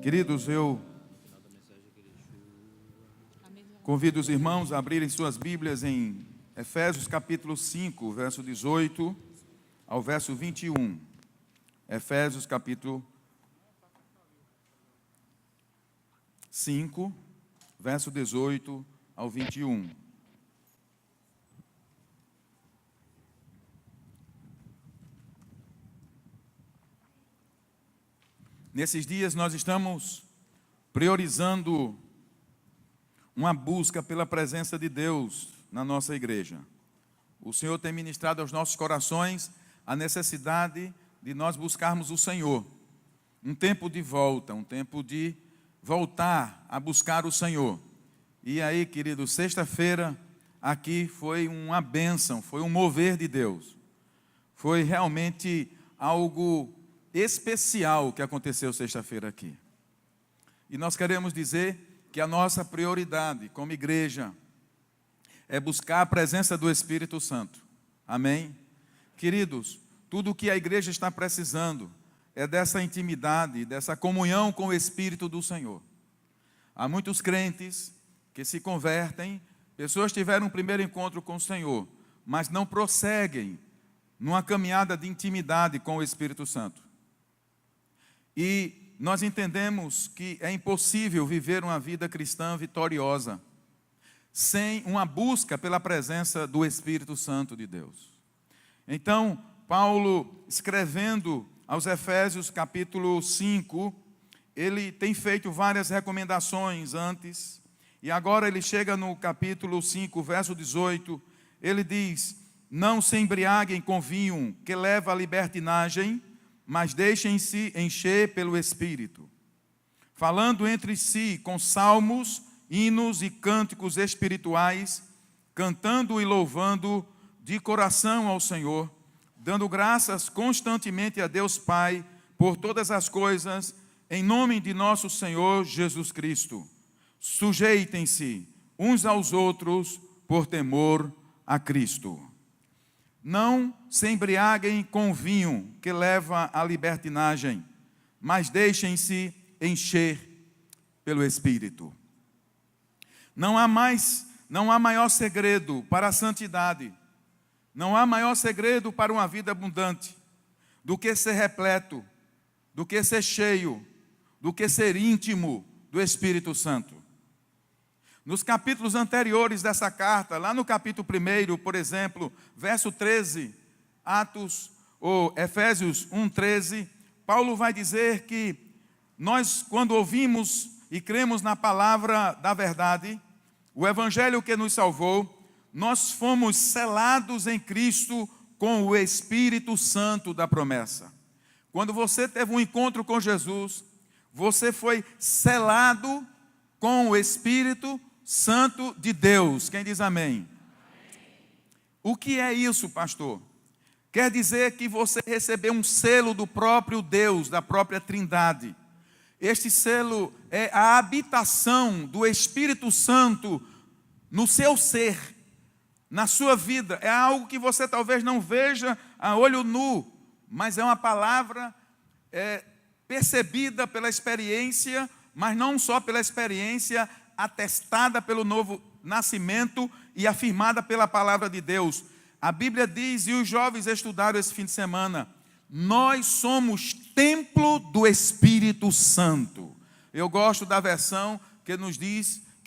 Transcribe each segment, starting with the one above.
Queridos, eu convido os irmãos a abrirem suas Bíblias em Efésios capítulo 5, verso 18 ao verso 21. Efésios capítulo 5, verso 18 ao 21. Nesses dias nós estamos priorizando uma busca pela presença de Deus na nossa igreja. O Senhor tem ministrado aos nossos corações a necessidade de nós buscarmos o Senhor. Um tempo de volta, um tempo de voltar a buscar o Senhor. E aí, querido, sexta-feira aqui foi uma bênção, foi um mover de Deus. Foi realmente algo especial que aconteceu sexta-feira aqui. E nós queremos dizer que a nossa prioridade como igreja é buscar a presença do Espírito Santo. Amém? Queridos, tudo o que a igreja está precisando é dessa intimidade, dessa comunhão com o Espírito do Senhor. Há muitos crentes que se convertem, pessoas tiveram um primeiro encontro com o Senhor, mas não prosseguem numa caminhada de intimidade com o Espírito Santo. E nós entendemos que é impossível viver uma vida cristã vitoriosa sem uma busca pela presença do Espírito Santo de Deus. Então, Paulo, escrevendo aos Efésios capítulo 5, ele tem feito várias recomendações antes, e agora ele chega no capítulo 5, verso 18, ele diz: não se embriaguem com vinho que leva à libertinagem, mas deixem-se encher pelo Espírito, falando entre si com salmos, hinos e cânticos espirituais, cantando e louvando de coração ao Senhor, dando graças constantemente a Deus Pai por todas as coisas, em nome de nosso Senhor Jesus Cristo. Sujeitem-se uns aos outros por temor a Cristo. Não se embriaguem com vinho que leva à libertinagem, mas deixem-se encher pelo Espírito. Não há maior segredo para a santidade, não há maior segredo para uma vida abundante do que ser repleto, do que ser cheio, do que ser íntimo do Espírito Santo. Nos capítulos anteriores dessa carta, lá no capítulo 1, por exemplo, verso 13, Efésios 1:13, Paulo vai dizer que nós, quando ouvimos e cremos na palavra da verdade, o evangelho que nos salvou, nós fomos selados em Cristo com o Espírito Santo da promessa. Quando você teve um encontro com Jesus, você foi selado com o Espírito Santo de Deus. Quem diz amém? O que é isso, pastor? Quer dizer que você recebeu um selo do próprio Deus, da própria Trindade. Este selo é a habitação do Espírito Santo no seu ser, na sua vida. É algo que você talvez não veja a olho nu, mas é uma palavra percebida pela experiência, mas não só pela experiência, atestada pelo novo nascimento e afirmada pela palavra de Deus. A Bíblia diz, e os jovens estudaram esse fim de semana, nós somos templo do Espírito Santo. Eu gosto da versão que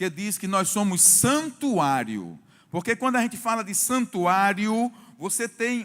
diz que nós somos santuário. Porque quando a gente fala de santuário, você tem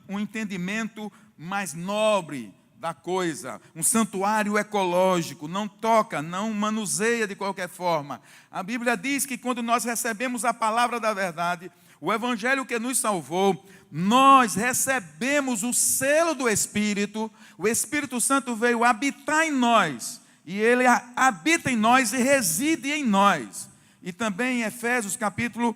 um entendimento mais nobre da coisa, um santuário ecológico, não toca, não manuseia de qualquer forma. A Bíblia diz que quando nós recebemos a palavra da verdade, o evangelho que nos salvou, nós recebemos o selo do Espírito, o Espírito Santo veio habitar em nós, e ele habita em nós e reside em nós. E também em Efésios capítulo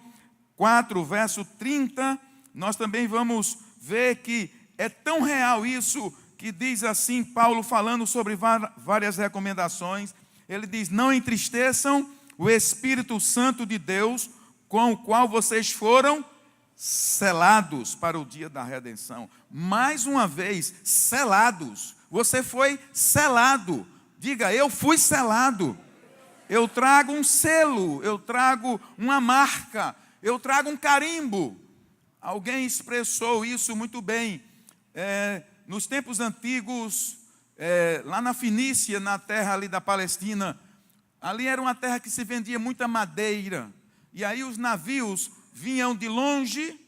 4, verso 30, nós também vamos ver que é tão real isso, que diz assim, Paulo falando sobre várias recomendações, ele diz: não entristeçam o Espírito Santo de Deus, com o qual vocês foram selados para o dia da redenção. Mais uma vez, selados. Você foi selado. Diga, eu fui selado. Eu trago um selo, eu trago uma marca, eu trago um carimbo. Alguém expressou isso muito bem. Nos tempos antigos, lá na Fenícia, na terra ali da Palestina, ali era uma terra que se vendia muita madeira. E aí os navios vinham de longe,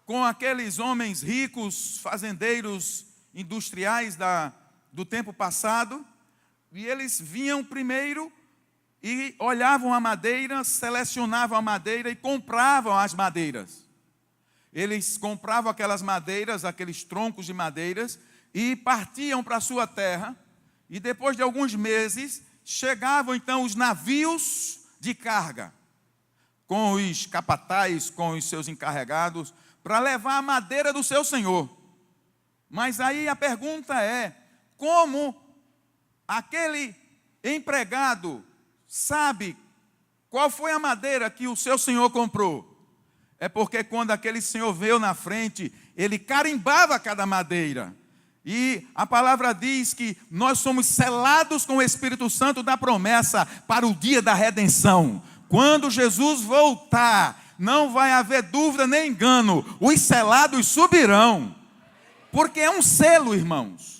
com aqueles homens ricos, fazendeiros, industriais do tempo passado, e eles vinham primeiro e olhavam a madeira, selecionavam a madeira e compravam as madeiras. Eles compravam aquelas madeiras, aqueles troncos de madeiras, e partiam para a sua terra, e depois de alguns meses, chegavam então os navios de carga, com os capatazes, com os seus encarregados, para levar a madeira do seu senhor. Mas aí a pergunta é, como aquele empregado sabe qual foi a madeira que o seu senhor comprou? É porque quando aquele senhor veio na frente, ele carimbava cada madeira. E a palavra diz que nós somos selados com o Espírito Santo da promessa para o dia da redenção. Quando Jesus voltar, não vai haver dúvida nem engano, os selados subirão. Porque é um selo, irmãos.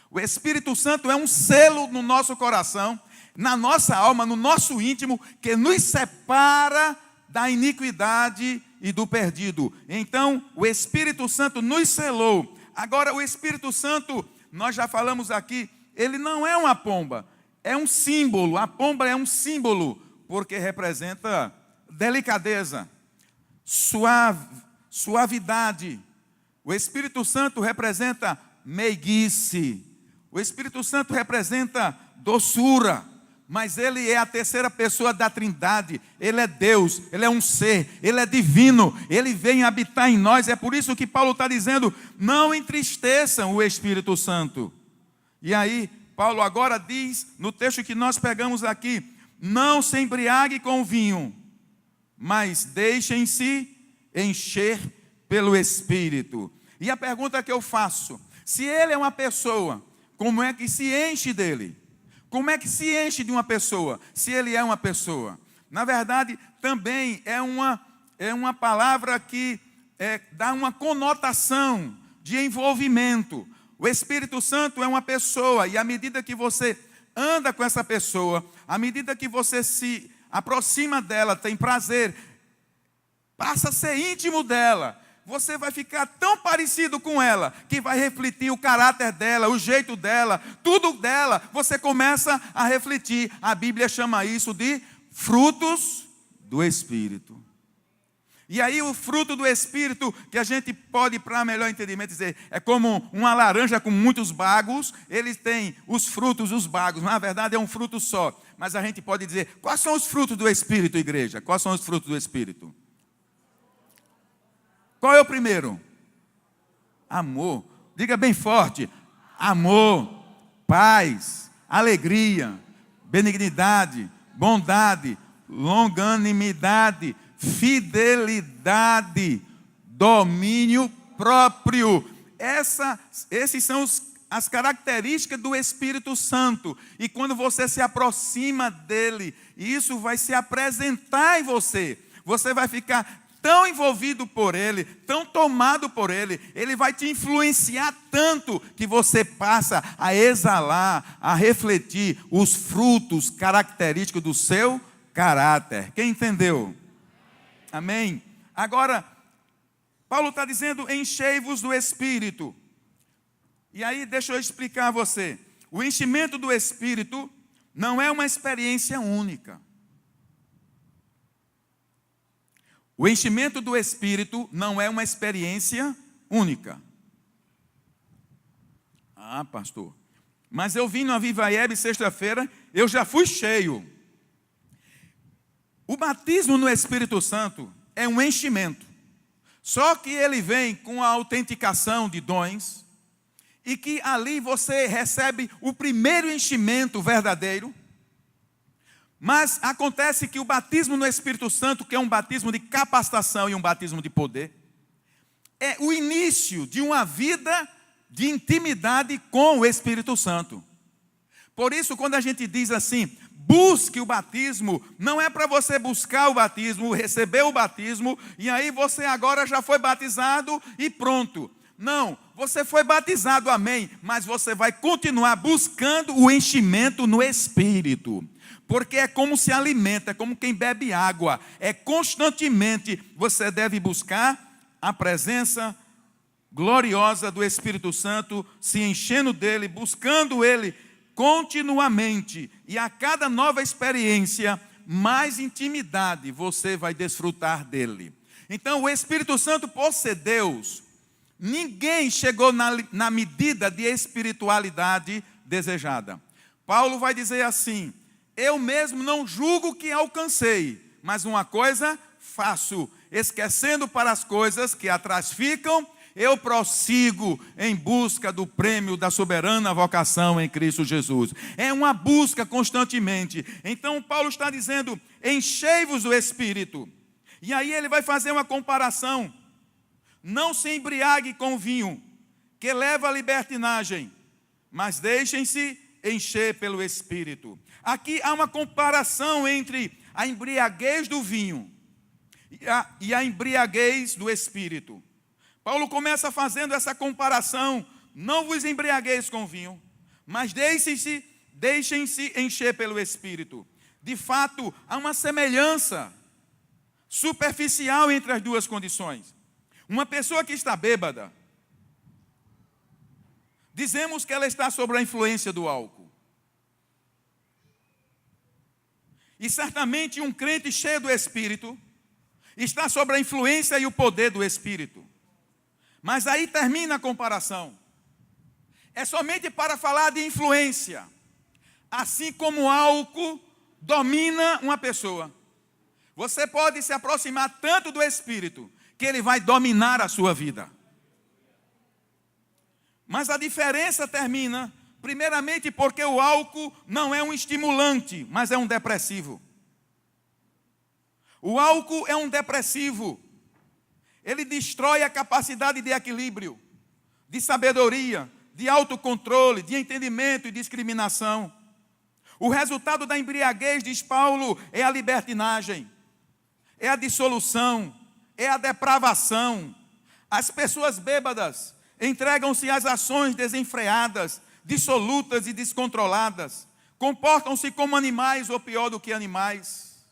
O Espírito Santo é um selo no nosso coração, na nossa alma, no nosso íntimo, que nos separa da iniquidade e do perdido. Então, o Espírito Santo nos selou. Agora, o Espírito Santo, nós já falamos aqui, ele não é uma pomba, é um símbolo. A pomba é um símbolo, porque representa delicadeza, suavidade. O Espírito Santo representa meiguice. O Espírito Santo representa doçura. Mas ele é a terceira pessoa da Trindade. Ele é Deus, ele é um ser, ele é divino. Ele vem habitar em nós. É por isso que Paulo está dizendo, não entristeçam o Espírito Santo. E aí, Paulo agora diz, no texto que nós pegamos aqui, não se embriague com vinho, mas deixem-se encher pelo Espírito. E a pergunta que eu faço, se ele é uma pessoa, como é que se enche dele? Como é que se enche de uma pessoa, se ele é uma pessoa? Na verdade, também é uma palavra que dá uma conotação de envolvimento. O Espírito Santo é uma pessoa, e à medida que você anda com essa pessoa, à medida que você se aproxima dela, tem prazer, passa a ser íntimo dela, você vai ficar tão parecido com ela, que vai refletir o caráter dela, o jeito dela, tudo dela, você começa a refletir. A Bíblia chama isso de frutos do Espírito. E aí o fruto do Espírito, que a gente pode, para melhor entendimento, dizer, é como uma laranja com muitos bagos, eles têm os frutos, os bagos, na verdade é um fruto só. Mas a gente pode dizer, quais são os frutos do Espírito, igreja? Quais são os frutos do Espírito? Qual é o primeiro? Amor. Diga bem forte. Amor, paz, alegria, benignidade, bondade, longanimidade, fidelidade, domínio próprio. Esses são as características do Espírito Santo. E quando você se aproxima dele, isso vai se apresentar em você. Você vai ficar tão envolvido por ele, tão tomado por ele, ele vai te influenciar tanto que você passa a exalar, a refletir os frutos característicos do seu caráter. Quem entendeu? Amém? Agora, Paulo está dizendo, enchei-vos do Espírito. E aí, deixa eu explicar a você. O enchimento do Espírito não é uma experiência única. O enchimento do Espírito não é uma experiência única. Ah, pastor, mas eu vim no Aviva Web sexta-feira, eu já fui cheio. O batismo no Espírito Santo é um enchimento. Só que ele vem com a autenticação de dons, e que ali você recebe o primeiro enchimento verdadeiro. Mas acontece que o batismo no Espírito Santo, que é um batismo de capacitação e um batismo de poder, é o início de uma vida de intimidade com o Espírito Santo. Por isso, quando a gente diz assim, busque o batismo, não é para você buscar o batismo, receber o batismo, e aí você agora já foi batizado e pronto. Não, você foi batizado, amém, mas você vai continuar buscando o enchimento no Espírito. Porque é como se alimenta, é como quem bebe água. É constantemente você deve buscar a presença gloriosa do Espírito Santo, se enchendo dele, buscando ele continuamente. E a cada nova experiência, mais intimidade você vai desfrutar dele. Então, o Espírito Santo, por ser Deus, ninguém chegou na medida de espiritualidade desejada. Paulo vai dizer assim: eu mesmo não julgo que alcancei, mas uma coisa faço, esquecendo para as coisas que atrás ficam, eu prossigo em busca do prêmio da soberana vocação em Cristo Jesus. É uma busca constantemente. Então Paulo está dizendo, enchei-vos do Espírito. E aí ele vai fazer uma comparação. Não se embriague com vinho, que leva à libertinagem, mas deixem-se encher pelo Espírito. Aqui há uma comparação entre a embriaguez do vinho e a embriaguez do Espírito. Paulo começa fazendo essa comparação. Não vos embriagueis com vinho, mas deixem-se encher pelo Espírito. De fato, há uma semelhança superficial entre as duas condições. Uma pessoa que está bêbada, dizemos que ela está sob a influência do álcool. E certamente um crente cheio do Espírito está sob a influência e o poder do Espírito. Mas aí termina a comparação. É somente para falar de influência. Assim como o álcool domina uma pessoa, você pode se aproximar tanto do Espírito que ele vai dominar a sua vida. Mas a diferença termina, primeiramente, porque o álcool não é um estimulante, mas é um depressivo. O álcool é um depressivo. Ele destrói a capacidade de equilíbrio, de sabedoria, de autocontrole, de entendimento e discriminação. O resultado da embriaguez, diz Paulo, é a libertinagem, é a dissolução, é a depravação. As pessoas bêbadas entregam-se às ações desenfreadas, dissolutas e descontroladas. Comportam-se como animais ou pior do que animais.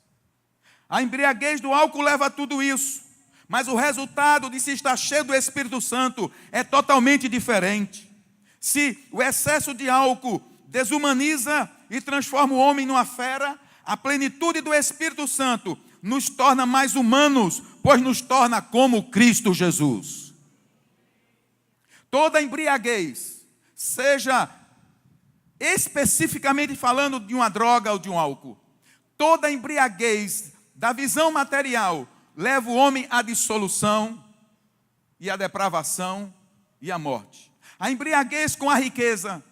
A embriaguez do álcool leva a tudo isso. Mas o resultado de se estar cheio do Espírito Santo é totalmente diferente. Se o excesso de álcool desumaniza e transforma o homem numa fera, a plenitude do Espírito Santo nos torna mais humanos, pois nos torna como Cristo Jesus. Toda embriaguez, seja especificamente falando de uma droga ou de um álcool, toda embriaguez da visão material leva o homem à dissolução e à depravação e à morte. A embriaguez com a riqueza,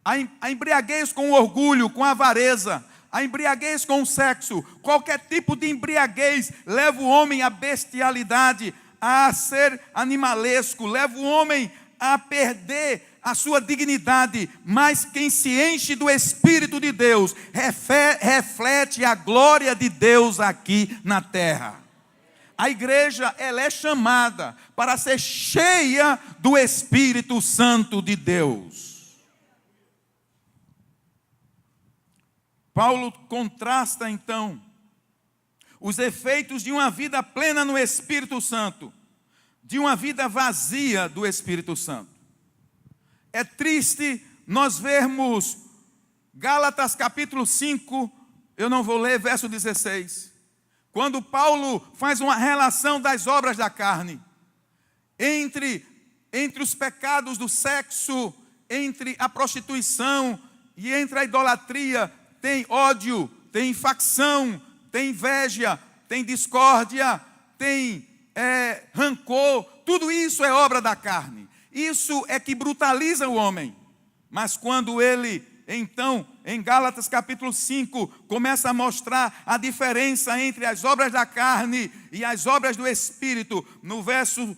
a embriaguez com o orgulho, com a avareza, a embriaguez com o sexo, qualquer tipo de embriaguez leva o homem à bestialidade, a ser animalesco, leva o homem a perder a sua dignidade. Mas quem se enche do Espírito de Deus reflete a glória de Deus aqui na terra. A igreja, ela é chamada para ser cheia do Espírito Santo de Deus. Paulo contrasta então os efeitos de uma vida plena no Espírito Santo, de uma vida vazia do Espírito Santo. É triste nós vermos Gálatas capítulo 5, eu não vou ler, verso 16. Quando Paulo faz uma relação das obras da carne, entre os pecados do sexo, entre a prostituição e entre a idolatria, tem ódio, tem facção, tem inveja, tem discórdia, tem rancor. Tudo isso é obra da carne. Isso é que brutaliza o homem. Mas quando ele, então, em Gálatas capítulo 5, começa a mostrar a diferença entre as obras da carne e as obras do Espírito, no verso,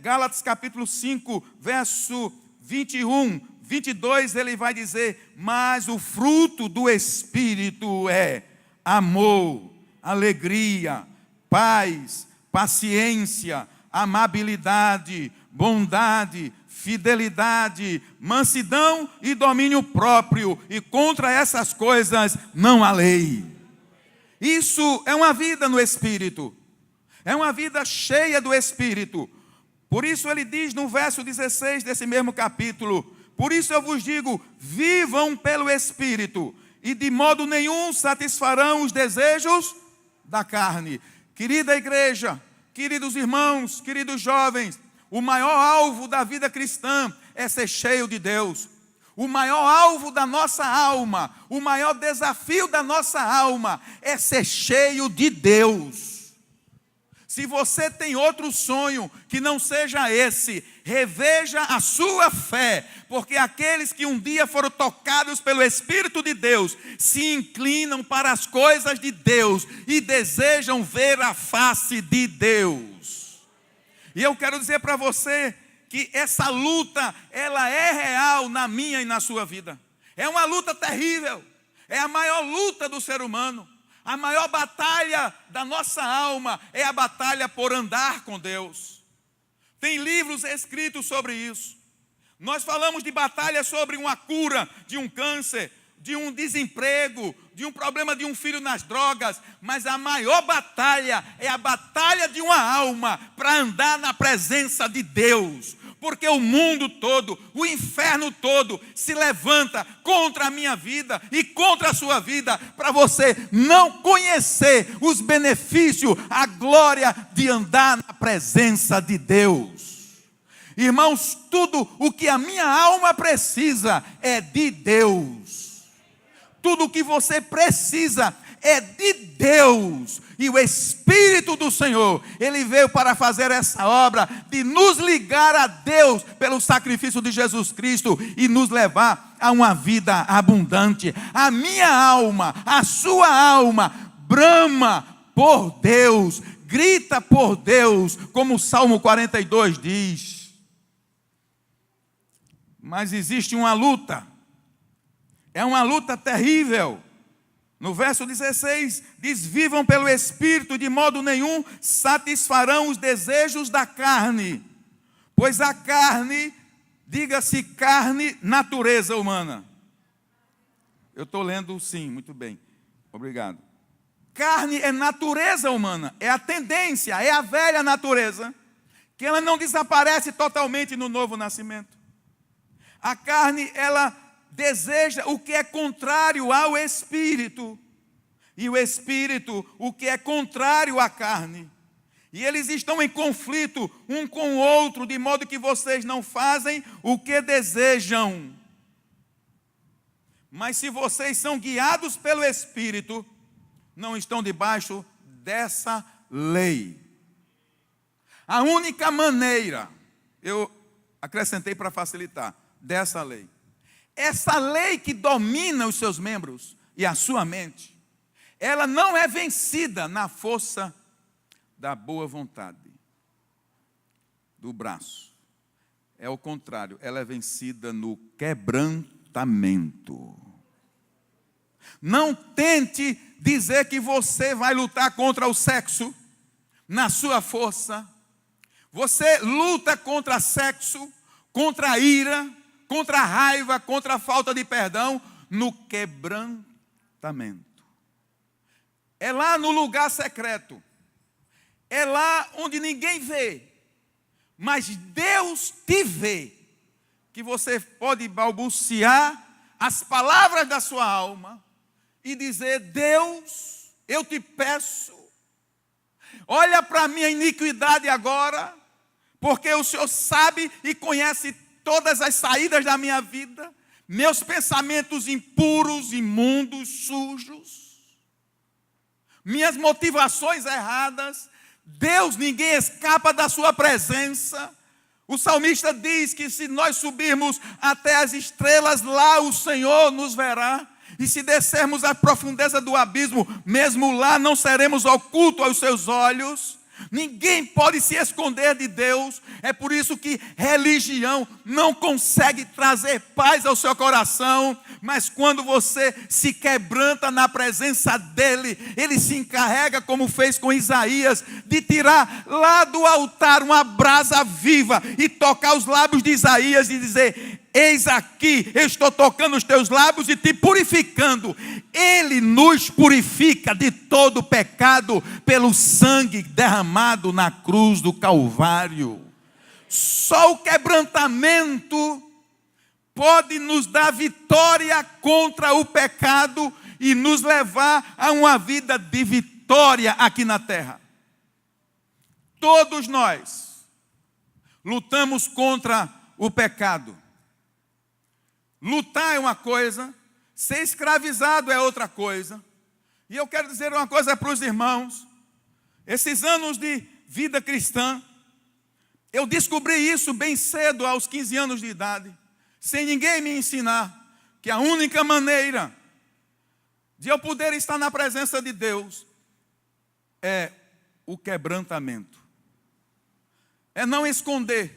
Gálatas capítulo 5, verso 21, 22, ele vai dizer: mas o fruto do Espírito é amor, alegria, paz, paciência, amabilidade, bondade, fidelidade, mansidão e domínio próprio, e contra essas coisas não há lei. Isso é uma vida no Espírito, é uma vida cheia do Espírito. Por isso ele diz no verso 16 desse mesmo capítulo: por isso eu vos digo, vivam pelo Espírito, e de modo nenhum satisfarão os desejos da carne. Querida igreja, queridos irmãos, queridos jovens, o maior alvo da vida cristã é ser cheio de Deus. O maior alvo da nossa alma, o maior desafio da nossa alma é ser cheio de Deus. Se você tem outro sonho que não seja esse, reveja a sua fé, porque aqueles que um dia foram tocados pelo Espírito de Deus se inclinam para as coisas de Deus e desejam ver a face de Deus. E eu quero dizer para você que essa luta, ela é real na minha e na sua vida. É uma luta terrível, é a maior luta do ser humano. A maior batalha da nossa alma é a batalha por andar com Deus. Tem livros escritos sobre isso. Nós falamos de batalha sobre uma cura de um câncer, de um desemprego, de um problema de um filho nas drogas, mas a maior batalha é a batalha de uma alma para andar na presença de Deus. Porque o mundo todo, o inferno todo se levanta contra a minha vida e contra a sua vida, para você não conhecer os benefícios, a glória de andar na presença de Deus. Irmãos, tudo o que a minha alma precisa é de Deus. Tudo o que você precisa é de Deus. E o Espírito do Senhor, Ele veio para fazer essa obra de nos ligar a Deus pelo sacrifício de Jesus Cristo e nos levar a uma vida abundante. A minha alma, a sua alma, brama por Deus, grita por Deus, como o Salmo 42 diz. Mas existe uma luta, é uma luta terrível. No verso 16, diz: vivam pelo Espírito, de modo nenhum satisfarão os desejos da carne. Pois a carne, diga-se carne, natureza humana. Eu estou lendo sim, muito bem, obrigado. Carne é natureza humana, é a tendência, é a velha natureza, que ela não desaparece totalmente no novo nascimento. A carne, ela deseja o que é contrário ao Espírito, e o Espírito o que é contrário à carne, e eles estão em conflito um com o outro, de modo que vocês não fazem o que desejam. Mas se vocês são guiados pelo Espírito, não estão debaixo dessa lei. A única maneira, eu acrescentei para facilitar, dessa lei, essa lei que domina os seus membros e a sua mente, ela não é vencida na força da boa vontade, do braço. É o contrário, ela é vencida no quebrantamento. Não tente dizer que você vai lutar contra o sexo na sua força. Você luta contra sexo, contra a ira, contra a raiva, contra a falta de perdão, no quebrantamento. É lá no lugar secreto. É lá onde ninguém vê. Mas Deus te vê. Que você pode balbuciar as palavras da sua alma e dizer: Deus, eu te peço, olha para a minha iniquidade agora, porque o Senhor sabe e conhece todas as saídas da minha vida, meus pensamentos impuros, imundos, sujos, minhas motivações erradas. Deus, ninguém escapa da sua presença. O salmista diz que se nós subirmos até as estrelas, lá o Senhor nos verá. E se descermos à profundeza do abismo, mesmo lá não seremos ocultos aos seus olhos. Ninguém pode se esconder de Deus. É por isso que religião não consegue trazer paz ao seu coração. Mas quando você se quebranta na presença dEle, Ele se encarrega, como fez com Isaías, de tirar lá do altar uma brasa viva e tocar os lábios de Isaías e dizer: eis aqui, eu estou tocando os teus lábios e te purificando. Ele nos purifica de todo pecado pelo sangue derramado na cruz do Calvário. Só o quebrantamento pode nos dar vitória contra o pecado e nos levar a uma vida de vitória aqui na terra. Todos nós lutamos contra o pecado. Lutar é uma coisa, ser escravizado é outra coisa. E eu quero dizer uma coisa para os irmãos: esses anos de vida cristã, eu descobri isso bem cedo, aos 15 anos de idade, sem ninguém me ensinar, que a única maneira de eu poder estar na presença de Deus é o quebrantamento. É não esconder,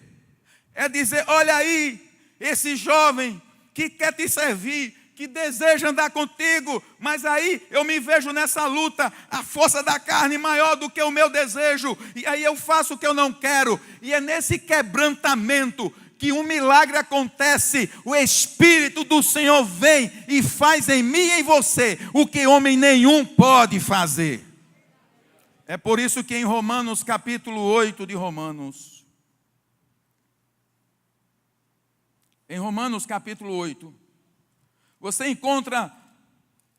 é dizer: olha aí, esse jovem que quer te servir, que deseja andar contigo, mas aí eu me vejo nessa luta, a força da carne maior do que o meu desejo, e aí eu faço o que eu não quero, e é nesse quebrantamento que um milagre acontece. O Espírito do Senhor vem e faz em mim e em você o que homem nenhum pode fazer. É por isso que em Romanos capítulo 8 de Romanos, em Romanos capítulo 8, você encontra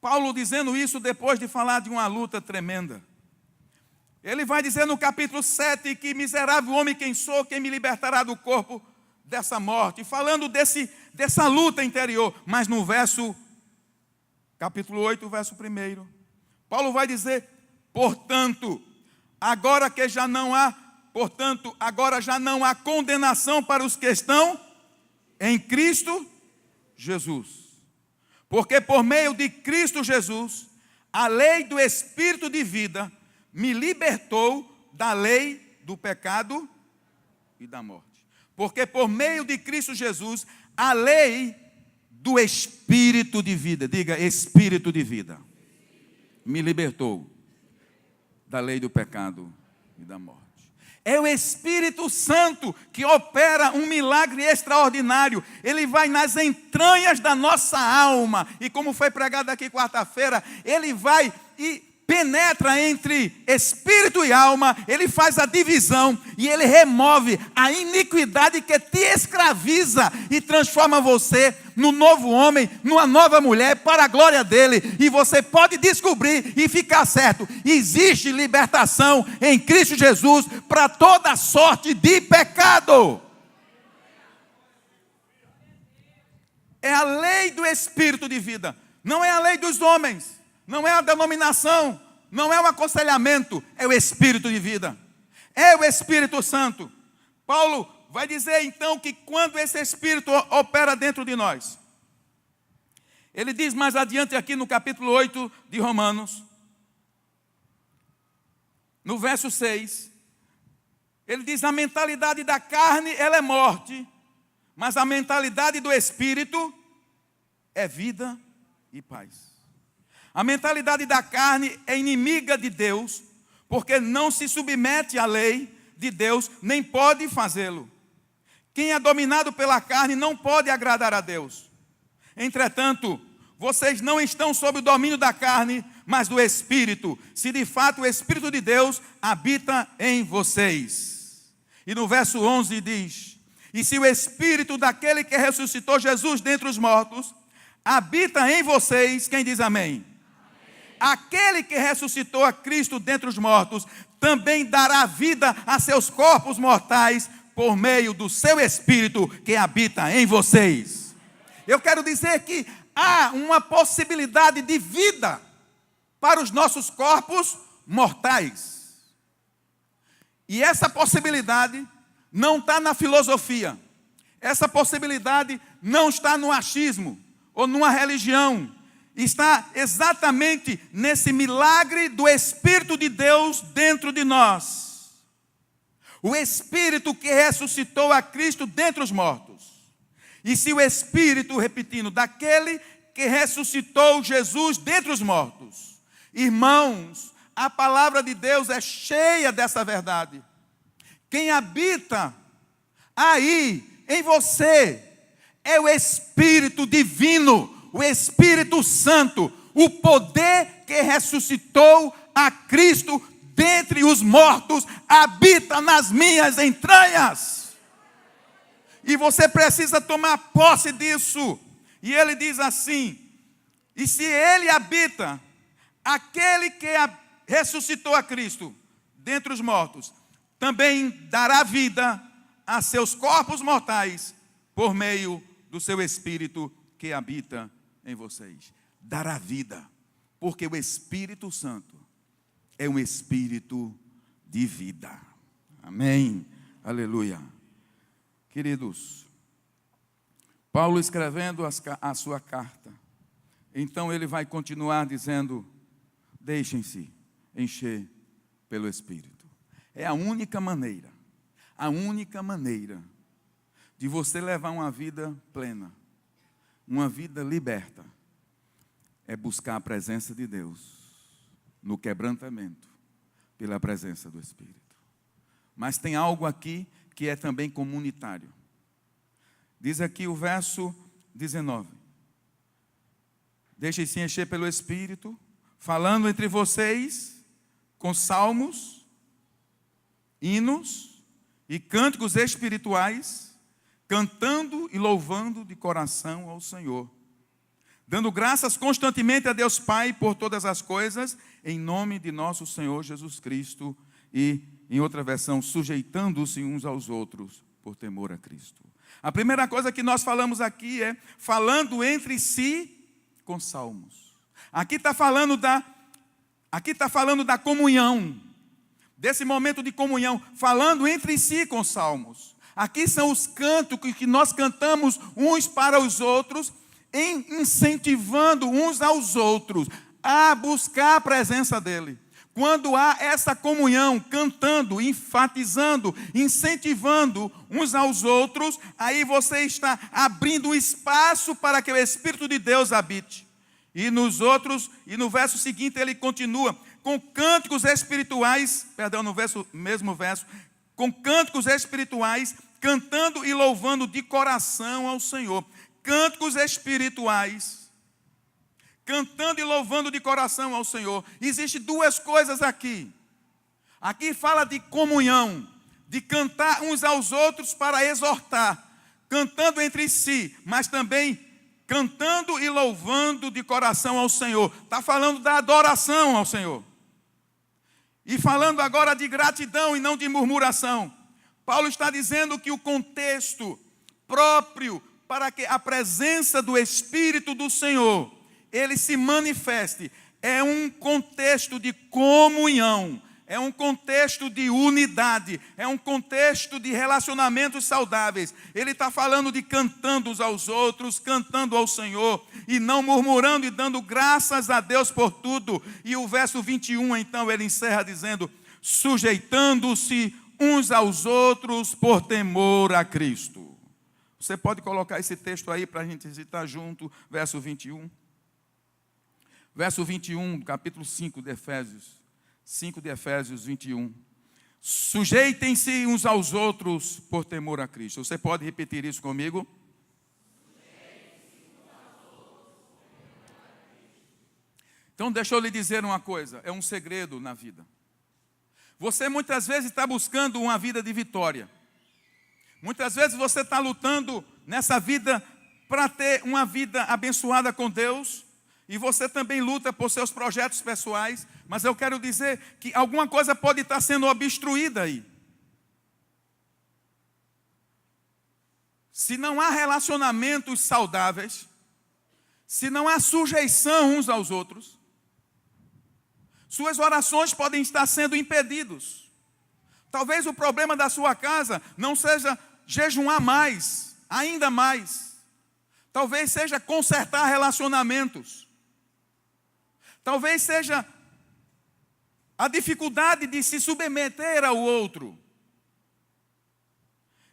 Paulo dizendo isso depois de falar de uma luta tremenda. Ele vai dizer no capítulo 7 que miserável homem quem sou, quem me libertará do corpo dessa morte, falando dessa luta interior. Mas no capítulo 8, verso 1, Paulo vai dizer: portanto, agora já não há condenação para os que estão em Cristo Jesus. Porque por meio de Cristo Jesus, a lei do Espírito de vida me libertou da lei do pecado e da morte. Porque por meio de Cristo Jesus, a lei do Espírito de vida, diga Espírito de vida, me libertou da lei do pecado e da morte. É o Espírito Santo que opera um milagre extraordinário. Ele vai nas entranhas da nossa alma. E como foi pregado aqui quarta-feira, ele vai e penetra entre espírito e alma, ele faz a divisão e ele remove a iniquidade que te escraviza e transforma você no novo homem, numa nova mulher, para a glória dele. E você pode descobrir e ficar certo: existe libertação em Cristo Jesus para toda sorte de pecado. É a lei do Espírito de vida, não é a lei dos homens. Não é a denominação, não é o aconselhamento, é o Espírito de vida, é o Espírito Santo. Paulo vai dizer então que quando esse Espírito opera dentro de nós, ele diz mais adiante aqui no capítulo 8 de Romanos, no verso 6, ele diz: a mentalidade da carne ela é morte, mas a mentalidade do Espírito é vida e paz. A mentalidade da carne é inimiga de Deus, porque não se submete à lei de Deus, nem pode fazê-lo. Quem é dominado pela carne não pode agradar a Deus. Entretanto, vocês não estão sob o domínio da carne, mas do Espírito, se de fato o Espírito de Deus habita em vocês. E no verso 11 diz: e se o Espírito daquele que ressuscitou Jesus dentre os mortos habita em vocês, quem diz amém? Aquele que ressuscitou a Cristo dentre os mortos também dará vida a seus corpos mortais por meio do seu Espírito que habita em vocês. Eu quero dizer que há uma possibilidade de vida para os nossos corpos mortais. E essa possibilidade não está na filosofia. Essa possibilidade não está no achismo ou numa religião. Está exatamente nesse milagre do Espírito de Deus dentro de nós. O Espírito que ressuscitou a Cristo dentre os mortos. E se o Espírito, repetindo, daquele que ressuscitou Jesus dentre os mortos. Irmãos, a palavra de Deus é cheia dessa verdade. Quem habita aí em você é o Espírito Divino, o Espírito Santo, o poder que ressuscitou a Cristo dentre os mortos, habita nas minhas entranhas. E você precisa tomar posse disso. E ele diz assim: e se ele habita, aquele que ressuscitou a Cristo dentre os mortos, também dará vida a seus corpos mortais, por meio do seu Espírito que habita em vocês. Dará vida, porque o Espírito Santo é um Espírito de vida. Amém, aleluia. Queridos, Paulo escrevendo a sua carta, então ele vai continuar dizendo: deixem-se encher pelo Espírito. É a única maneira de você levar uma vida plena, uma vida liberta, é buscar a presença de Deus no quebrantamento, pela presença do Espírito. Mas tem algo aqui que é também comunitário. Diz aqui o verso 19: deixem-se encher pelo Espírito, falando entre vocês com salmos, hinos e cânticos espirituais, cantando e louvando de coração ao Senhor, dando graças constantemente a Deus Pai por todas as coisas, em nome de nosso Senhor Jesus Cristo, e, em outra versão, sujeitando-se uns aos outros por temor a Cristo. A primeira coisa que nós falamos aqui é falando entre si com salmos. Aqui está falando da comunhão, desse momento de comunhão, falando entre si com salmos. Aqui são os cânticos que nós cantamos uns para os outros, incentivando uns aos outros a buscar a presença dele. Quando há essa comunhão, cantando, enfatizando, incentivando uns aos outros, aí você está abrindo mesmo para que o Espírito de Deus habite. E no verso seguinte ele continua, com cânticos espirituais, com cânticos espirituais, cantando e louvando de coração ao Senhor. Cânticos espirituais, cantando e louvando de coração ao Senhor. Existem duas coisas aqui. Aqui fala de comunhão, de cantar uns aos outros para exortar, cantando entre si, mas também cantando e louvando de coração ao Senhor. Está falando da adoração ao Senhor. E falando agora de gratidão e não de murmuração. Paulo está dizendo que o contexto próprio para que a presença do Espírito do Senhor, ele se manifeste, é um contexto de comunhão, é um contexto de unidade, é um contexto de relacionamentos saudáveis. Ele está falando de cantando uns aos outros, cantando ao Senhor, e não murmurando e dando graças a Deus por tudo. E o verso 21, então, ele encerra dizendo, sujeitando-se uns aos outros por temor a Cristo. Você pode colocar esse texto aí para a gente citar junto, verso 21. Verso 21, capítulo 5 de Efésios. 5 de Efésios 21. Sujeitem-se uns aos outros por temor a Cristo. Você pode repetir isso comigo? Então deixa eu lhe dizer uma coisa, é um segredo na vida. Você muitas vezes está buscando uma vida de vitória. Muitas vezes você está lutando nessa vida para ter uma vida abençoada com Deus. E você também luta por seus projetos pessoais. Mas eu quero dizer que alguma coisa pode estar sendo obstruída aí. Se não há relacionamentos saudáveis, se não há sujeição uns aos outros, suas orações podem estar sendo impedidas. Talvez o problema da sua casa não seja jejuar mais, ainda mais. Talvez seja consertar relacionamentos. Talvez seja a dificuldade de se submeter ao outro.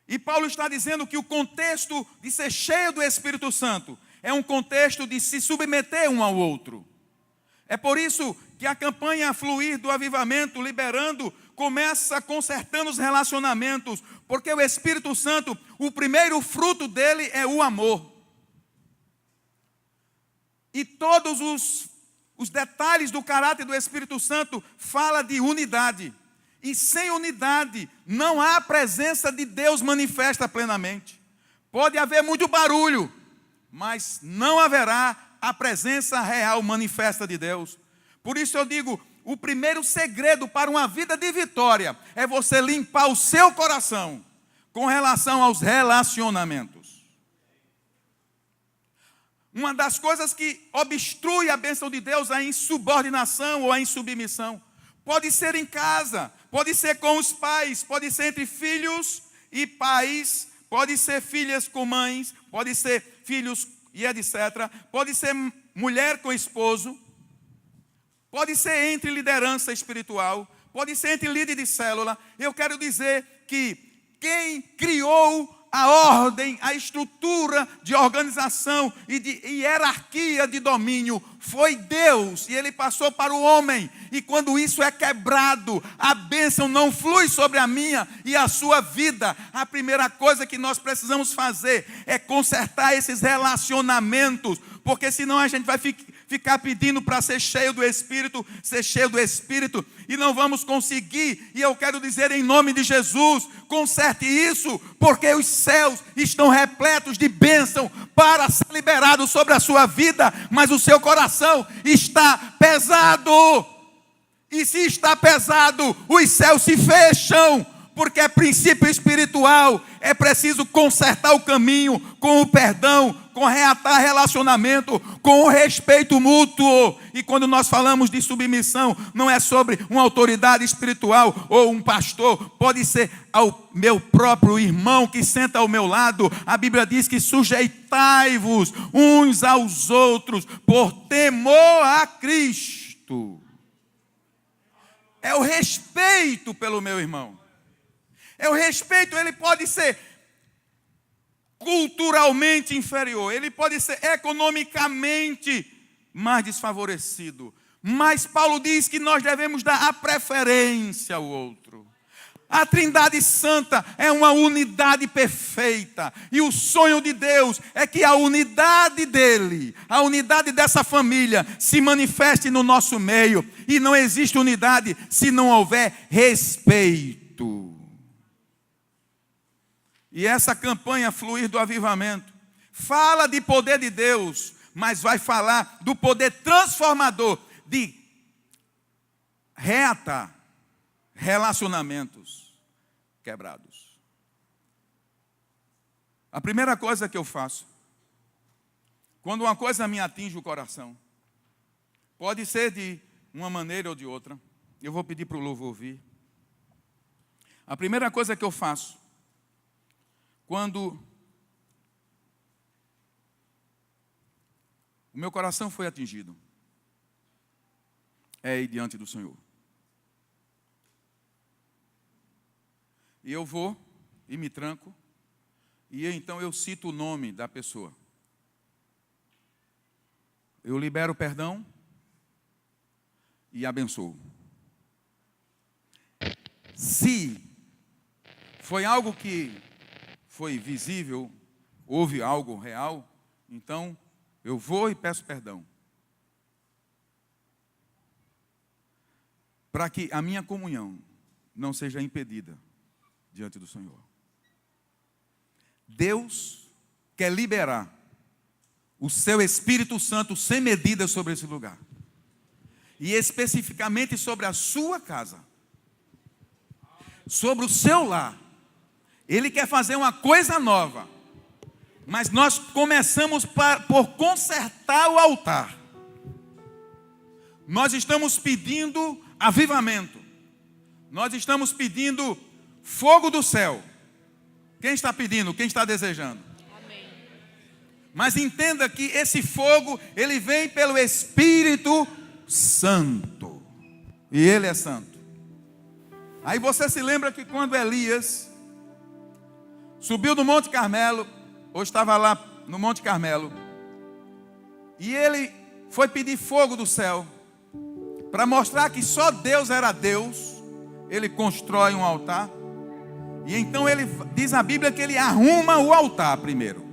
E Paulo está dizendo que o contexto de ser cheio do Espírito Santo é um contexto de se submeter um ao outro. É por isso que a campanha Fluir do Avivamento, liberando, começa consertando os relacionamentos, porque o Espírito Santo, o primeiro fruto dele é o amor. E todos os detalhes do caráter do Espírito Santo fala de unidade. E sem unidade não há a presença de Deus manifesta plenamente. Pode haver muito barulho, mas não haverá a presença real manifesta de Deus. Por isso eu digo, o primeiro segredo para uma vida de vitória é você limpar o seu coração com relação aos relacionamentos. Uma das coisas que obstrui a bênção de Deus é a insubordinação ou a insubmissão. Pode ser em casa, pode ser com os pais, pode ser entre filhos e pais, pode ser filhas com mães, pode ser filhos e etc. Pode ser mulher com esposo, pode ser entre liderança espiritual, pode ser entre líder de célula. Eu quero dizer que quem criou a ordem, a estrutura de organização e de hierarquia de domínio foi Deus, e Ele passou para o homem. E quando isso é quebrado, a bênção não flui sobre a minha e a sua vida. A primeira coisa que nós precisamos fazer é consertar esses relacionamentos, porque senão a gente vai ficar pedindo para ser cheio do Espírito, e não vamos conseguir. E eu quero dizer em nome de Jesus, conserte isso, porque os céus estão repletos de bênção para ser liberado sobre a sua vida, mas o seu coração está pesado. E se está pesado, os céus se fecham, porque é princípio espiritual. É preciso consertar o caminho com o perdão, com reatar relacionamento, com o respeito mútuo. E quando nós falamos de submissão, não é sobre uma autoridade espiritual ou um pastor, pode ser ao meu próprio irmão que senta ao meu lado. A Bíblia diz que sujeitai-vos uns aos outros por temor a Cristo. É o respeito pelo meu irmão. É o respeito, ele pode ser culturalmente inferior, ele pode ser economicamente mais desfavorecido, mas Paulo diz que nós devemos dar a preferência ao outro. A Trindade Santa é uma unidade perfeita, e o sonho de Deus é que a unidade dele, a unidade dessa família se manifeste no nosso meio, e não existe unidade se não houver respeito. E essa campanha Fluir do Avivamento fala de poder de Deus, mas vai falar do poder transformador de reatar relacionamentos quebrados. A primeira coisa que eu faço, quando uma coisa me atinge o coração, pode ser de uma maneira ou de outra, eu vou pedir para o louvor ouvir. A primeira coisa que eu faço, quando o meu coração foi atingido, é ir diante do Senhor. E eu vou e me tranco, e então eu cito o nome da pessoa. Eu libero o perdão e abençoo. Se foi algo que foi visível, houve algo real, então eu vou e peço perdão. Para que a minha comunhão não seja impedida diante do Senhor. Deus quer liberar o seu Espírito Santo sem medida sobre esse lugar. E especificamente sobre a sua casa. Sobre o seu lar. Ele quer fazer uma coisa nova, mas nós começamos por consertar o altar. Nós estamos pedindo avivamento, nós estamos pedindo fogo do céu. Quem está pedindo? Quem está desejando? Amém. Mas entenda que esse fogo, ele vem pelo Espírito Santo, e Ele é santo. Aí você se lembra que quando Elias subiu no Monte Carmelo, ou estava lá no Monte Carmelo, e ele foi pedir fogo do céu, para mostrar que só Deus era Deus. Ele constrói um altar, e então ele diz a Bíblia que ele arruma o altar primeiro.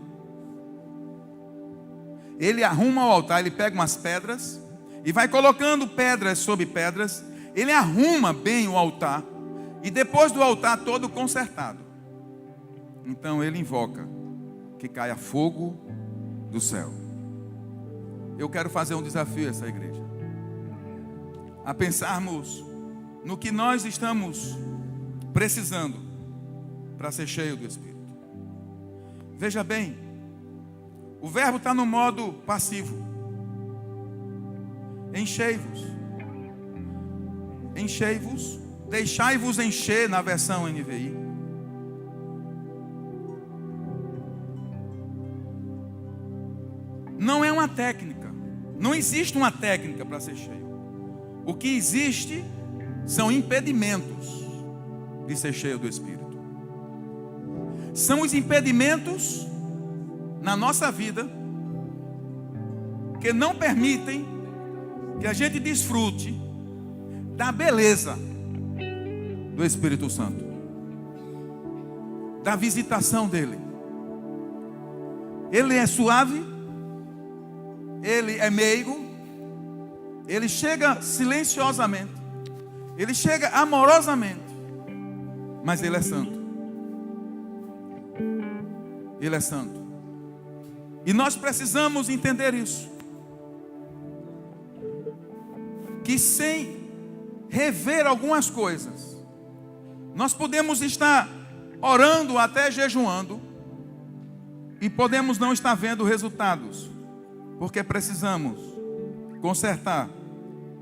Ele arruma o altar, ele pega umas pedras e vai colocando pedras sobre pedras. Ele arruma bem o altar, e depois do altar todo consertado, então ele invoca que caia fogo do céu. Eu quero fazer um desafio a essa igreja, a pensarmos no que nós estamos precisando para ser cheio do Espírito. Veja bem, o verbo está no modo passivo. Enchei-vos. Enchei-vos. Deixai-vos encher na versão NVI. Não é uma técnica. Não existe uma técnica para ser cheio. O que existe são impedimentos de ser cheio do Espírito. São os impedimentos na nossa vida que não permitem que a gente desfrute da beleza do Espírito Santo, da visitação dele. Ele é suave, ele é meigo, ele chega silenciosamente, ele chega amorosamente, mas ele é santo. Ele é santo. E nós precisamos entender isso, que sem rever algumas coisas, nós podemos estar orando, até jejuando, e podemos não estar vendo resultados, porque precisamos consertar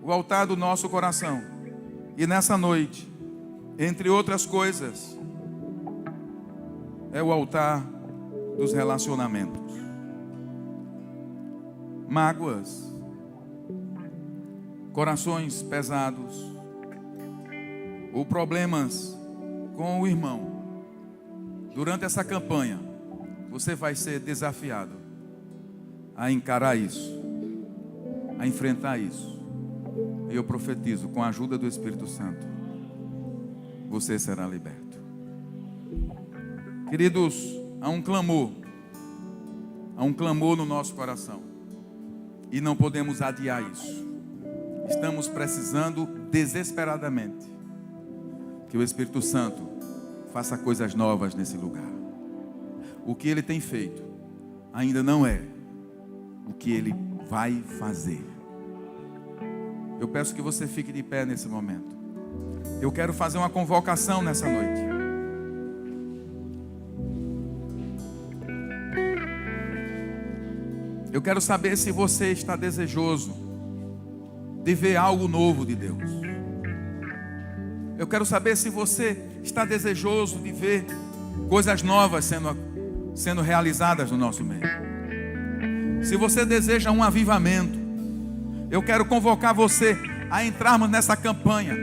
o altar do nosso coração. E nessa noite, entre outras coisas, é o altar dos relacionamentos. Mágoas, corações pesados, ou problemas com o irmão. Durante essa campanha, você vai ser desafiado a encarar isso, a enfrentar isso. E eu profetizo, com a ajuda do Espírito Santo, você será liberto. Queridos, há um clamor no nosso coração, e não podemos adiar isso. Estamos precisando desesperadamente que o Espírito Santo faça coisas novas nesse lugar. O que ele tem feito ainda não é o que ele vai fazer. Eu peço que você fique de pé nesse momento. Eu quero fazer uma convocação nessa noite. Eu quero saber se você está desejoso de ver algo novo de Deus. Eu quero saber se você está desejoso de ver coisas novas sendo realizadas no nosso meio. Se você deseja um avivamento, eu quero convocar você a entrarmos nessa campanha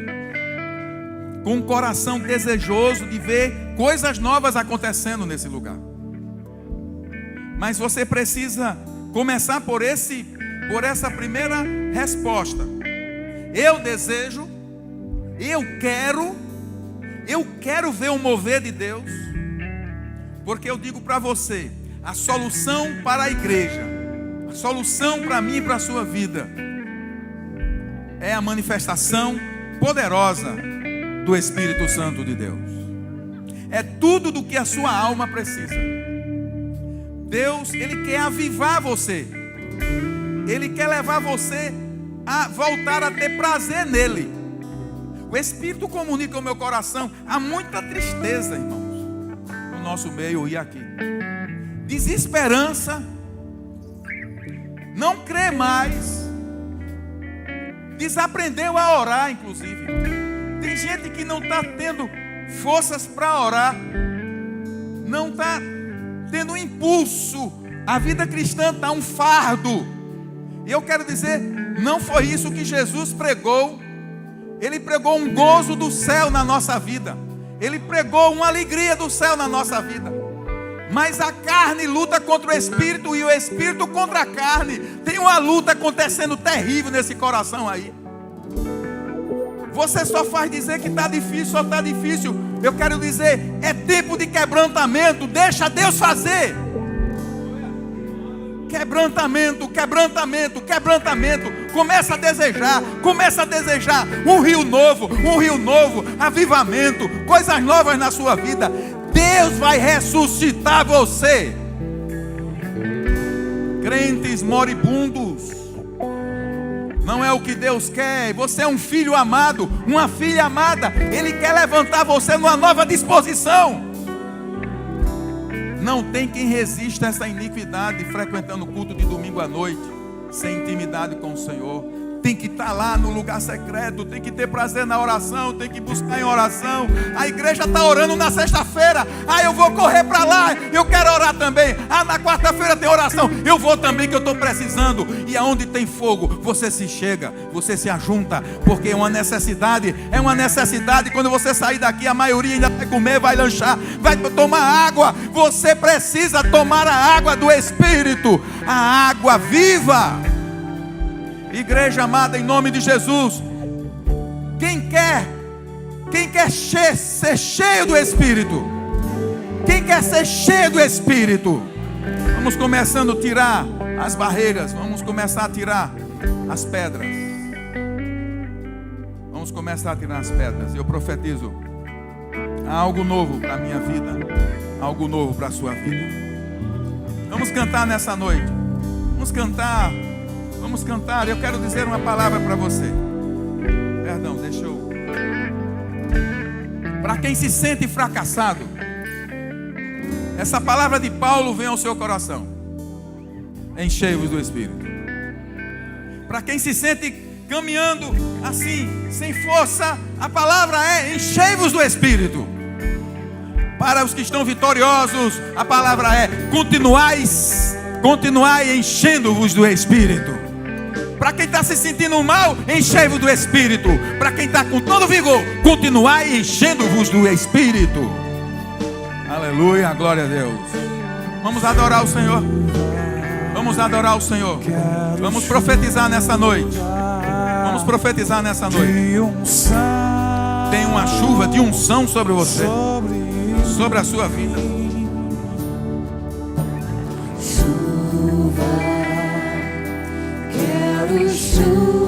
com um coração desejoso de ver coisas novas acontecendo nesse lugar. Mas você precisa começar por essa primeira resposta. Eu desejo, eu quero ver o mover de Deus, porque eu digo para você, a solução para a igreja, a solução para mim e para a sua vida, é a manifestação poderosa do Espírito Santo de Deus. É tudo do que a sua alma precisa. Deus, Ele quer avivar você. Ele quer levar você a voltar a ter prazer nele. O Espírito comunica ao meu coração. Há muita tristeza, irmãos, no nosso meio e aqui. Desesperança. Não crê mais. Desaprendeu a orar, inclusive. Tem gente que não está tendo forças para orar. Não está tendo impulso. A vida cristã está um fardo. E eu quero dizer, não foi isso que Jesus pregou. Ele pregou um gozo do céu na nossa vida. Ele pregou uma alegria do céu na nossa vida. Mas a carne luta contra o espírito e o espírito contra a carne. Tem uma luta acontecendo terrível nesse coração aí. Você só faz dizer que está difícil, só está difícil. Eu quero dizer, é tempo de quebrantamento. Deixa Deus fazer. Quebrantamento, quebrantamento, quebrantamento. Começa a desejar um rio novo, avivamento, coisas novas na sua vida. Deus vai ressuscitar você. Crentes moribundos, não é o que Deus quer. Você é um filho amado, uma filha amada. Ele quer levantar você numa nova disposição. Não tem quem resista a essa iniquidade frequentando o culto de domingo à noite, sem intimidade com o Senhor. Tem que estar lá no lugar secreto, tem que ter prazer na oração, tem que buscar em oração. A igreja está orando na sexta-feira, eu vou correr para lá, eu quero orar também. Na quarta-feira tem oração, eu vou também que eu estou precisando. E aonde tem fogo, você se chega, você se ajunta, porque é uma necessidade. Quando você sair daqui, a maioria ainda vai comer, vai lanchar, vai tomar água. Você precisa tomar a água do Espírito, a água viva. Igreja amada, em nome de Jesus, quem quer ser cheio do Espírito? Quem quer ser cheio do Espírito? Vamos começando a tirar as barreiras, vamos começar a tirar as pedras. Vamos começar a tirar as pedras. Eu profetizo algo novo para a minha vida, algo novo para a sua vida. Vamos cantar nessa noite. Vamos cantar. Eu quero dizer uma palavra para você. Perdão, deixa eu. Para quem se sente fracassado, essa palavra de Paulo vem ao seu coração. Enchei-vos do Espírito. Para quem se sente caminhando assim, sem força, a palavra é: enchei-vos do Espírito. Para os que estão vitoriosos, a palavra é: continuai enchendo-vos do Espírito. Para quem está se sentindo mal, enchei-vos do Espírito. Para quem está com todo vigor, continuai enchendo-vos do Espírito. Aleluia, glória a Deus. Vamos adorar o Senhor. Vamos adorar o Senhor. Vamos profetizar nessa noite. Vamos profetizar nessa noite. Tem uma chuva de unção sobre você, sobre a sua vida. Quero chuva.